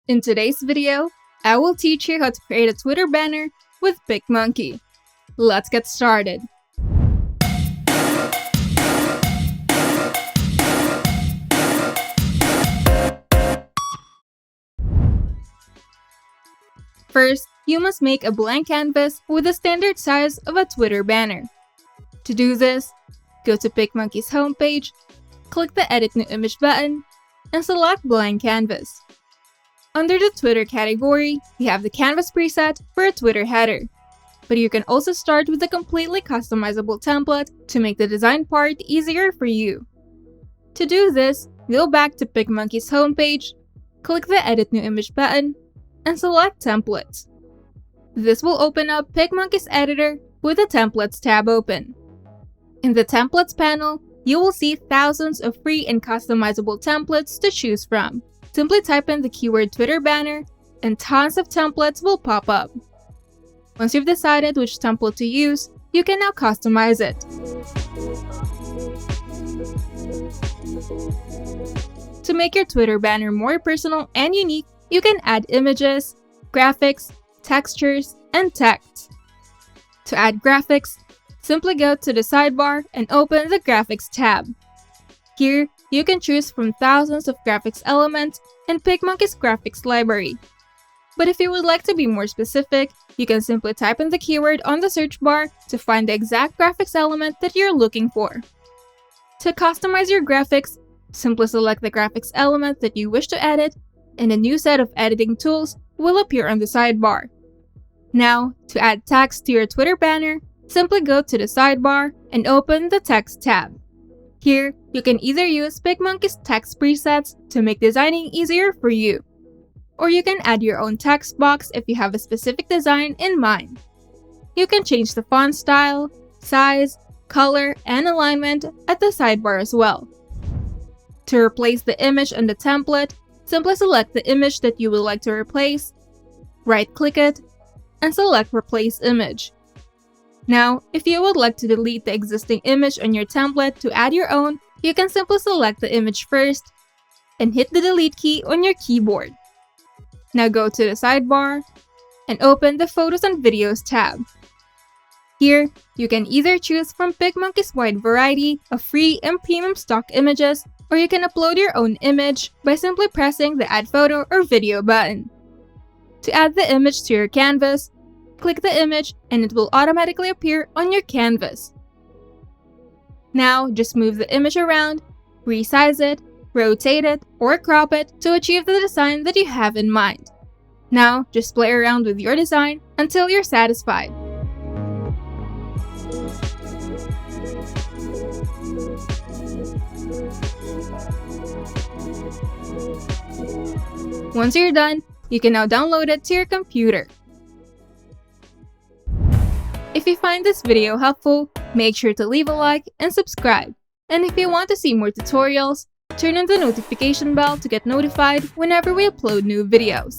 In today's video, I will teach you how to create a Twitter banner with PicMonkey. Let's get started. First, you must make a blank canvas with the standard size of a Twitter banner. To do this, go to PicMonkey's homepage, click the Edit New Image button, and select Blank Canvas. Under the Twitter category, you have the canvas preset for a Twitter header. But you can also start with a completely customizable template to make the design part easier for you. To do this, go back to PicMonkey's homepage, click the Edit New Image button, and select Templates. This will open up PicMonkey's editor with the Templates tab open. In the Templates panel, you will see thousands of free and customizable templates to choose from. Simply type in the keyword Twitter banner, and tons of templates will pop up. Once you've decided which template to use, you can now customize it. To make your Twitter banner more personal and unique, you can add images, graphics, textures, and text. To add graphics, simply go to the sidebar and open the Graphics tab. Here, you can choose from thousands of graphics elements in PicMonkey's graphics library. But if you would like to be more specific, you can simply type in the keyword on the search bar to find the exact graphics element that you're looking for. To customize your graphics, simply select the graphics element that you wish to edit, and a new set of editing tools will appear on the sidebar. Now, to add text to your Twitter banner, simply go to the sidebar and open the Text tab. Here, you can either use PicMonkey's text presets to make designing easier for you, or you can add your own text box if you have a specific design in mind. You can change the font style, size, color, and alignment at the sidebar as well. To replace the image on the template, simply select the image that you would like to replace, right-click it, and select Replace Image. Now, if you would like to delete the existing image on your template to add your own, you can simply select the image first and hit the Delete key on your keyboard. Now go to the sidebar and open the Photos and Videos tab. Here, you can either choose from PicMonkey's wide variety of free and premium stock images, or you can upload your own image by simply pressing the Add Photo or Video button. To add the image to your canvas, click the image and it will automatically appear on your canvas. Now, just move the image around, resize it, rotate it, or crop it to achieve the design that you have in mind. Now, just play around with your design until you're satisfied. Once you're done, you can now download it to your computer. If you find this video helpful, make sure to leave a like and subscribe. And if you want to see more tutorials, turn on the notification bell to get notified whenever we upload new videos.